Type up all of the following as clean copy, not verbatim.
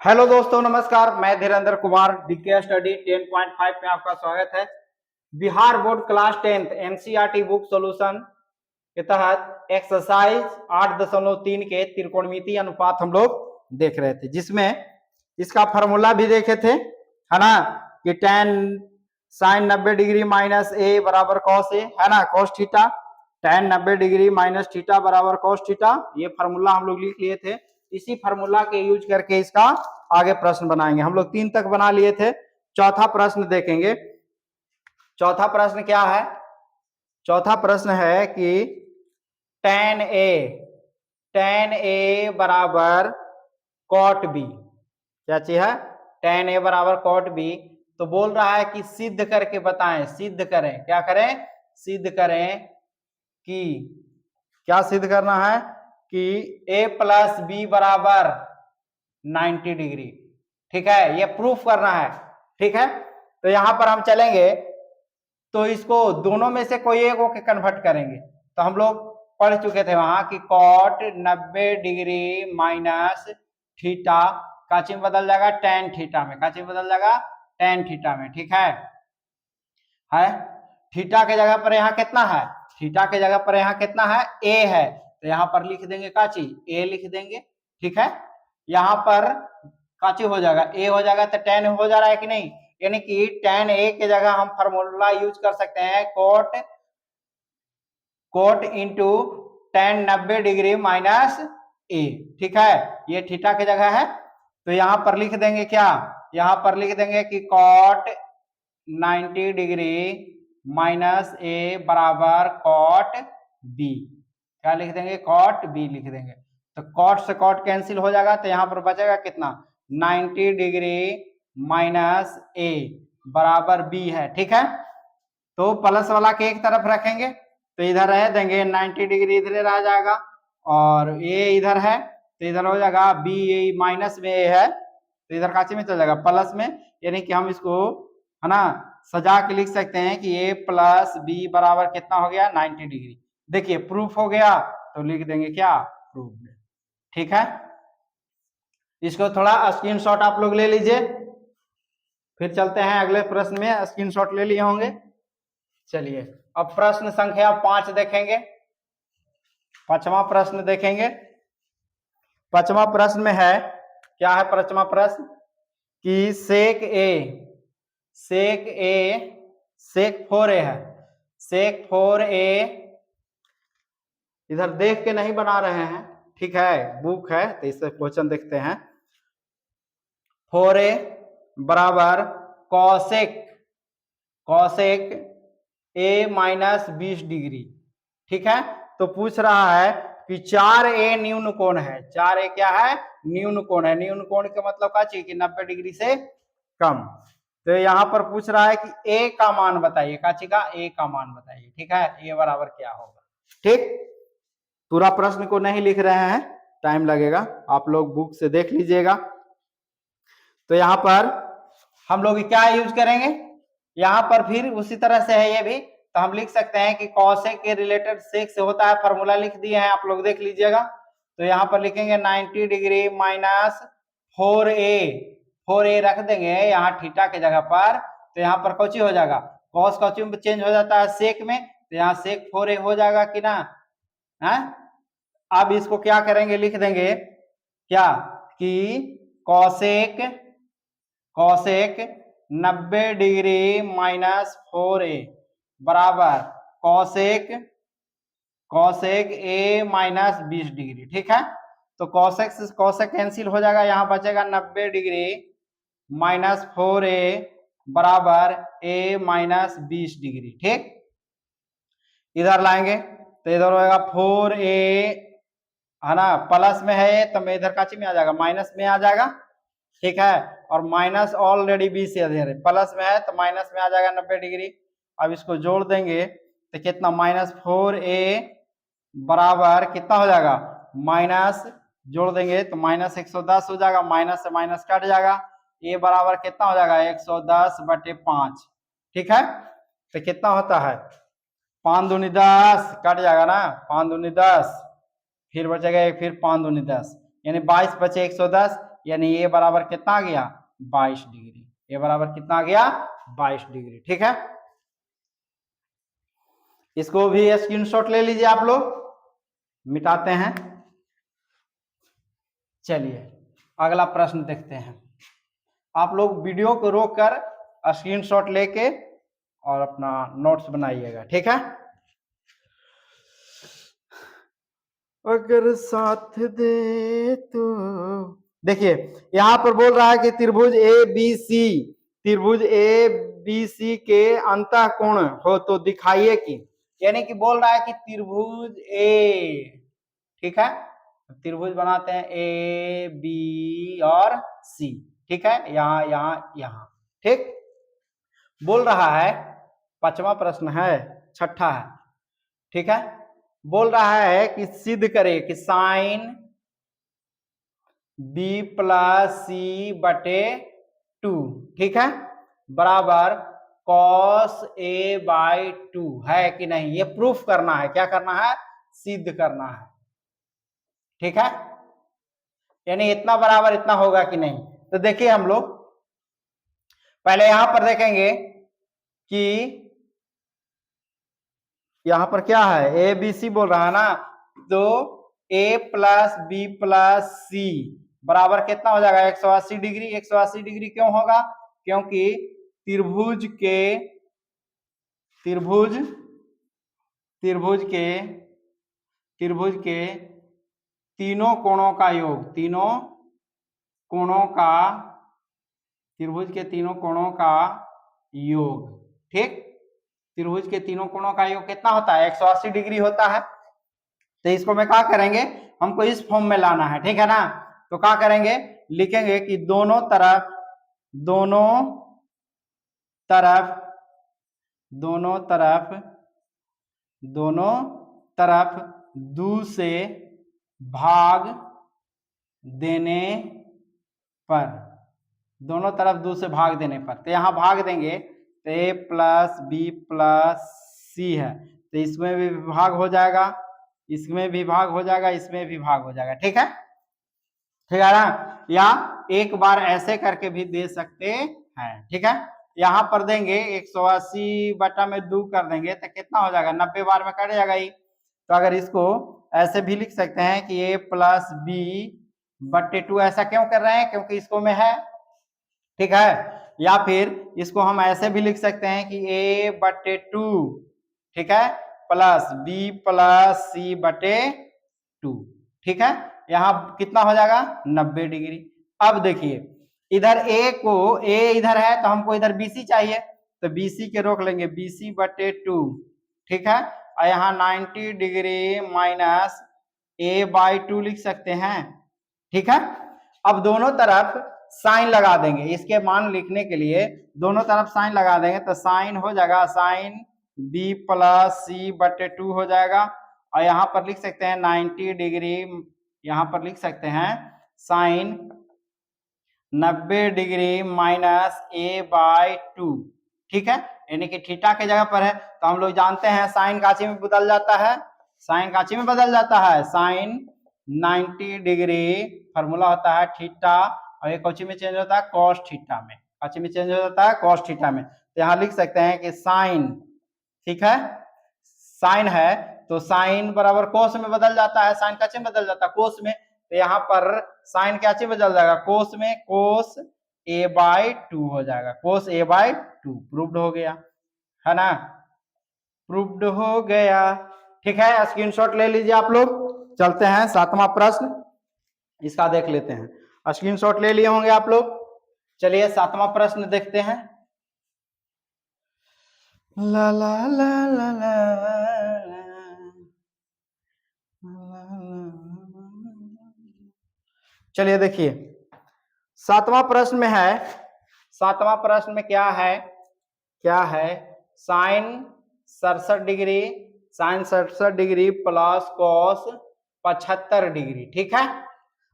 Hello दोस्तों, नमस्कार। मैं धीरेन्द्र कुमार, डीके स्टडी 10.5 में आपका स्वागत है। Bihar board class 10th NCERT book solution के तहत एक्सरसाइज 8.3 के त्रिकोणमितीय अनुपात हम लोग देख रहे थे, जिसमें इसका फार्मूला भी देखे थे, है ना, कि tan sin 90 डिग्री माइनस ए बराबर कॉस ए, है ना, cos theta. tan 90 degree minus theta बराबर कॉस थीटा, ये फार्मूला हम लोग लिख लिए थे। इसी फार्मूला के यूज करके इसका आगे प्रश्न बनाएंगे। हम लोग 3 तक बना लिए थे। चौथा प्रश्न देखेंगे। चौथा प्रश्न क्या है? चौथा प्रश्न है कि tan ए बराबर cot b, क्या चीज है? tan ए बराबर cot b। तो बोल रहा है कि सिद्ध करके बताएं, सिद्ध करें। क्या करें? सिद्ध करें कि, क्या सिद्ध करना है? कि a प्लस बी बराबर 90 डिग्री। ठीक है, ये प्रूफ करना है। ठीक है, तो यहां पर हम चलेंगे तो इसको दोनों में से कोई एक को कन्वर्ट करेंगे। तो हम लोग पढ़ चुके थे वहां कि cot 90 डिग्री माइनस थीटा काची में बदल जाएगा tan थीटा में, काची में बदल जाएगा tan थीटा में। ठीक है, थीटा के जगह पर यहाँ कितना है? थीटा के जगह पर यहाँ कितना है? a है, तो यहाँ पर लिख देंगे काची, a लिख देंगे। ठीक है, यहाँ पर काची हो जाएगा, a हो जाएगा, तो tan हो जा रहा है कि नहीं? यानी कि tan a के जगह हम फार्मूला यूज कर सकते हैं cot into tan 90 degree minus a। ठीक है, ये थीटा की जगह है, तो यहां पर लिख देंगे क्या? यहां पर लिख देंगे कि cot 90 डिग्री माइनस a बराबर cot b। क्या लिख देंगे? cot b लिख देंगे। तो cot से cot कैंसिल हो जाएगा, तो यहां पर बचेगा कितना? 90 डिग्री माइनस a बराबर b है। ठीक है, तो प्लस वाला के एक तरफ रखेंगे, तो इधर रह देंगे 90 डिग्री इधर रह जाएगा, और a इधर है तो इधर हो जाएगा b, माइनस में a है तो इधर काची में चल जाएगा प्लस में। यानी कि हम इसको, है ना, सजा के लिख सकते हैं कि a प्लस बी बराबर कितना हो गया? 90 डिग्री। देखिए प्रूफ हो गया, तो लिख देंगे क्या? प्रूफ। ठीक है, इसको थोड़ा स्क्रीनशॉट आप लोग ले लीजिए, फिर चलते हैं अगले प्रश्न में। स्क्रीनशॉट ले लिए होंगे। चलिए अब प्रश्न संख्या 5 देखेंगे। पांचवा प्रश्न देखेंगे। पांचवा प्रश्न में है, क्या है पांचवा प्रश्न? कि सेक 4a है। सेक 4a इधर देख के नहीं बना रहे हैं, ठीक है, बुक है, तो इससे क्वेश्चन देखते हैं। 4a बराबर कॉसेक a माइनस 20 डिग्री। ठीक है, तो पूछ रहा है कि 4a न्यून कोण है। 4a क्या है? न्यून कोण है। न्यून कोण का मतलब क्या चाहिए? कि 90 डिग्री से कम। तो यहाँ पर पूछ रहा है कि a का मान बताइए। का चीका a का मान बताइए। ठीक है, a बराबर क्या होगा? ठीक, पूरा प्रश्न को नहीं लिख रहे हैं, टाइम लगेगा, आप लोग बुक से देख लीजिएगा। तो यहाँ पर हम लोग क्या यूज करेंगे? यहाँ पर फिर उसी तरह से है ये भी, तो हम लिख सकते हैं कि कॉसेक के रिलेटेड सेक से होता है, फॉर्मूला लिख दिए हैं, आप लोग देख लीजिएगा। तो यहाँ पर लिखेंगे 90 डिग्री माइनस 4a रख देंगे यहाँ थीटा के जगह पर, तो यहाँ पर कौची हो जाएगा? कॉस कौची में चेंज हो जाता है? सेक में, तो यहाँ सेक 4a हो जाएगा कि ना? है, अब इसको क्या करेंगे? लिख देंगे क्या कि कॉसेक 90 डिग्री माइनस 4a बराबर कॉसेक a माइनस 20 डिग्री। ठीक है, तो कॉसेक से कॉसेक कैंसिल हो जाएगा, यहाँ बचेगा 90 डिग्री माइनस 4a बराबर a माइनस 20 डिग्री। ठीक, इधर लाएंगे तो इधर होगा 4a, है ना, प्लस में है तो मैं इधर काची में आ जाएगा? माइनस में आ जाएगा। ठीक है, और माइनस ऑलरेडी 20 से इधर प्लस में है तो माइनस में आ जाएगा 90 डिग्री। अब इसको जोड़ देंगे तो कितना? माइनस 4a बराबर कितना हो जाएगा? माइनस जोड़ देंगे तो माइनस 110 हो जाएगा, माइनस से माइनस कट जाएगा, a बराबर कितना हो जाएगा? 110/5। ठीक है, तो कितना होता है? 5 दूनी 10 कट जाएगा ना, 5 दूनी 10, फिर बचेगा एक, फिर 5 दूनी 10, यानी 22 बचे 110, यानी ये बराबर कितना आ गया 22 डिग्री। ये बराबर कितना आ गया 22 डिग्री। ठीक है, इसको भी स्क्रीनशॉट ले लीजिए आप लोग, मिटाते हैं। चलिए अगला प्रश्न देखते हैं। आप लोग वीडियो को रोक कर स्क्रीनशॉट लेके और अपना नोट्स बनाइएगा। ठीक है, अगर साथ दे तो देखिए यहां पर बोल रहा है कि त्रिभुज ए बी सी, त्रिभुज ए बी सी के अंतःकोण हो तो दिखाइए कि, यानी कि बोल रहा है कि त्रिभुज ए, ठीक है, त्रिभुज बनाते हैं ए बी और सी। ठीक है, यहाँ यहाँ यहाँ, ठीक, बोल रहा है, पांचवा प्रश्न है, छठा है। ठीक है, बोल रहा है कि सिद्ध करे कि साइन बी प्लस सी बटे 2, ठीक है, बराबर कॉस ए बाई 2 है कि नहीं, ये प्रूफ करना है। क्या करना है, सिद्ध करना है। ठीक है, यानी इतना बराबर इतना होगा कि नहीं। तो देखिए हम लोग पहले यहां पर देखेंगे कि यहां पर क्या है, ए बी सी बोल रहा है ना, तो ए प्लस बी प्लस सी बराबर कितना हो जाएगा 180 डिग्री। 180 डिग्री क्यों होगा, क्योंकि त्रिभुज के त्रिभुज त्रिभुज के त्रिभुज के तीनों कोणों का योग, तीनों कोणों का, त्रिभुज के तीनों कोणों का योग, ठीक, त्रिभुज के तीनों कोणों का योग कितना होता है 180 डिग्री होता है। तो इसको में क्या करेंगे, हमको इस फॉर्म में लाना है। ठीक है ना, तो क्या करेंगे, लिखेंगे कि दोनों तरफ दो से भाग देने पर, दोनों तरफ 2 से भाग देने पर, तो यहाँ भाग देंगे तो a प्लस बी प्लस सी है, तो इसमें भी भाग हो जाएगा, इसमें भी भाग हो जाएगा, इसमें भी भाग हो जाएगा। ठीक है, ठीक है ना, या एक बार ऐसे करके भी दे सकते हैं। ठीक है, यहाँ पर देंगे 180 बटा में 2 कर देंगे तो कितना हो जाएगा 90 बार में कट जाएगा ये। तो अगर इसको ऐसे भी लिख सकते हैं कि a प्लस बी बटे 2, ऐसा क्यों कर रहे हैं, क्योंकि इसको में है। ठीक है, या फिर इसको हम ऐसे भी लिख सकते हैं कि a बटे 2, ठीक है, प्लस बी प्लस सी बटे 2। ठीक है, यहाँ कितना हो जाएगा 90 डिग्री। अब देखिए इधर a इधर है तो हमको इधर BC चाहिए, तो BC के रोक लेंगे, BC बटे 2। ठीक है, और यहाँ 90 डिग्री माइनस a/2 लिख सकते हैं। ठीक है, अब दोनों तरफ साइन लगा देंगे, इसके मान लिखने के लिए दोनों तरफ साइन लगा देंगे, तो साइन हो जाएगा साइन b प्लस सी बटे 2 हो जाएगा। और यहाँ पर लिख सकते हैं 90 डिग्री, यहाँ पर लिख सकते हैं साइन 90 डिग्री माइनस a/2। ठीक है, यानी कि थीटा के जगह पर है, तो हम लोग जानते हैं साइन काची में बदल जाता है, साइन काची में बदल जाता है, साइन 90 डिग्री फॉर्मूला होता है थीटा, और ये कौची में चेंज होता है कॉस थीटा में, काची में चेंज हो जाता है कॉस थीटा में। तो यहाँ लिख सकते हैं कि साइन, ठीक है, साइन है तो साइन बराबर कोस में बदल जाता है, साइन काची में बदल जाता है कोस में, तो यहाँ पर साइन क्या चीज बदल जाएगा कोस में, कोस a/2 हो जाएगा, कोस a/2। प्रूव्ड हो गया है ना, प्रूव्ड हो गया। ठीक है, स्क्रीनशॉट ले लीजिए आप लोग। चलते हैं 7वां प्रश्न, इसका देख लेते हैं। स्क्रीनशॉट ले लिए होंगे आप लोग। चलिए 7वां प्रश्न देखते हैं। ला ला ला ला ला चलिए देखिए 7वां प्रश्न में है, 7वां प्रश्न में क्या है, क्या है, sine 67 degree, sine 67 degree plus cos 75 degree. ठीक है,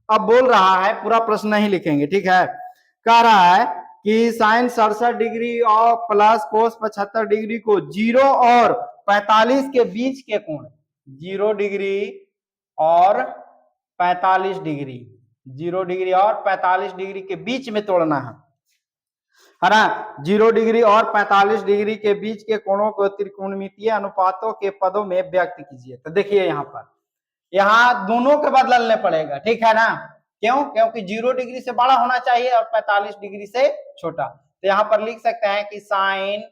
अब बोल रहा है, पूरा प्रश्न नहीं लिखेंगे, ठीक है, कह रहा है कि साइन 67 डिग्री और प्लस कोस 75 डिग्री को 0 और 45 के बीच के कोण, 0 डिग्री और 45 डिग्री, 0 डिग्री और 45 डिग्री के बीच में तोड़ना है ना। 0 डिग्री और 45 डिग्री के बीच के कोणों को त्रिकोणमितीय अनुपातों के पदों में व्यक्त कीजिए। तो देखिए यहाँ दोनों के बदलने पड़ेगा, ठीक है ना। क्यों? क्योंकि 0 डिग्री से बड़ा होना चाहिए और 45 डिग्री से छोटा। तो यहाँ पर लिख सकते हैं कि साइन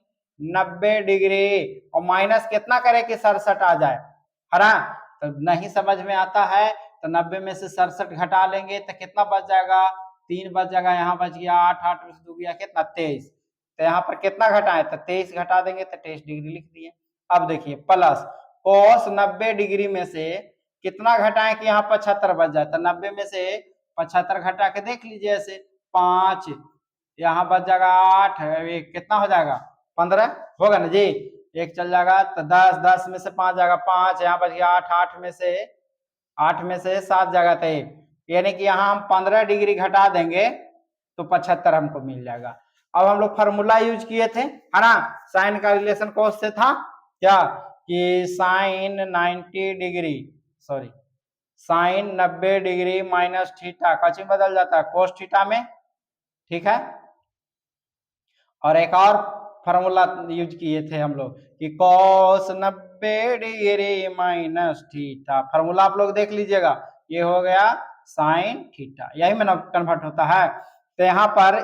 90 डिग्री और माइनस कितना करे कि 67 आ जाए, है ना। तो नहीं समझ में आता है तो 90 में से 67 घटा लेंगे तो कितना बच जाएगा, 3 बच जाएगा, यहाँ बच गया 8, 8 में से 2 गया कितना 23। तो यहाँ पर कितना घटाए तो 23 घटा देंगे तो 23 डिग्री लिख दिए। अब देखिए प्लस cos 90 डिग्री में से कितना घटाएं कि यहाँ 75 बच जाए। तो 90 में से 75 घटा के देख लीजिए, ऐसे 5 यहाँ बच जाएगा 8, कितना हो जाएगा 15 होगा ना जी। एक चल जाएगा तो 10, 10 में से 5 जाएगा 5, यहाँ बच गया 8, 8 में से 7 जाएगा तो 1, यानी कि यहाँ हम 15 डिग्री घटा देंगे तो 75 हमको मिल जाएगा। अब हम लोग फार्मूला यूज किए थे, है ना। साइन का रिलेशन कॉस से था क्या कि साइन 90 डिग्री माइनस थीटा कची बदल जाता है कोस थीटा में, ठीक है। और एक और फार्मूला यूज किए थे हम लोग कि cos 90 degree minus theta, formula आप लोग देख लीजिएगा, ये हो गया साइन थीटा, यही में कन्वर्ट होता है। तो यहाँ पर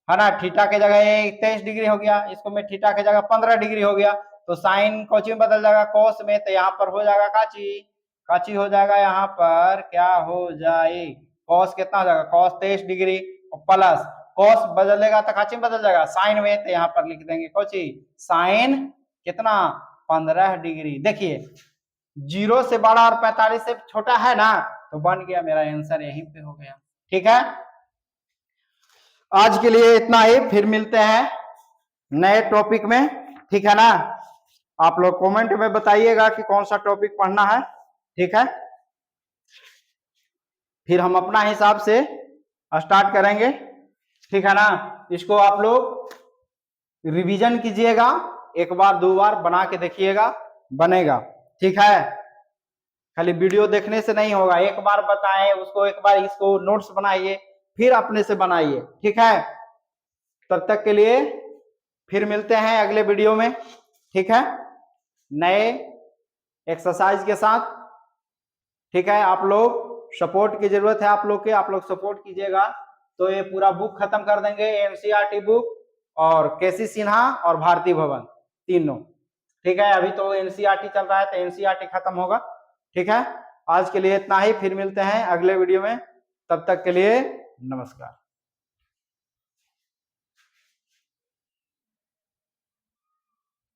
है ना थीटा के जगह 23 डिग्री हो गया, इसको में थीटा के जगह 15 डिग्री हो गया, तो साइन कोची में बदल जाएगा कोस में। तो यहाँ पर हो जाएगा काची हो जाएगा, यहाँ पर क्या हो जाए कॉस कितना हो जाएगा कॉस 23 डिग्री और प्लस कॉस बदलेगा तो काची में बदल जाएगा साइन में। तो यहाँ पर लिख देंगे कोची साइन कितना 15 डिग्री। देखिए 0 से बड़ा और 45 से छोटा है ना, तो बन गया मेरा आंसर, यहीं पे हो गया, ठीक है। आज के लिए इतना ही, फिर मिलते हैं नए टॉपिक में, ठीक है ना। आप लोग कमेंट में बताइएगा कि कौन सा टॉपिक पढ़ना है, ठीक है। फिर हम अपना हिसाब से स्टार्ट करेंगे, ठीक है ना। इसको आप लोग रिवीजन कीजिएगा, एक बार 2 बार बना के देखिएगा, बनेगा, ठीक है। खाली वीडियो देखने से नहीं होगा, एक बार बताएं उसको, एक बार इसको नोट्स बनाइए, फिर अपने से बनाइए, ठीक है। तब तक के लिए फिर मिलते हैं अगले वीडियो में, ठीक है, नए एक्सरसाइज के साथ, ठीक है। आप लोग सपोर्ट की जरूरत है, आप लोग सपोर्ट कीजिएगा तो ये पूरा बुक खत्म कर देंगे, एनसीईआरटी बुक और केसी सिन्हा और भारती भवन तीनों, ठीक है। अभी तो एनसीईआरटी चल रहा है तो एनसीईआरटी खत्म होगा, ठीक है। आज के लिए इतना ही, फिर मिलते हैं अगले वीडियो में, तब तक के लिए नमस्कार।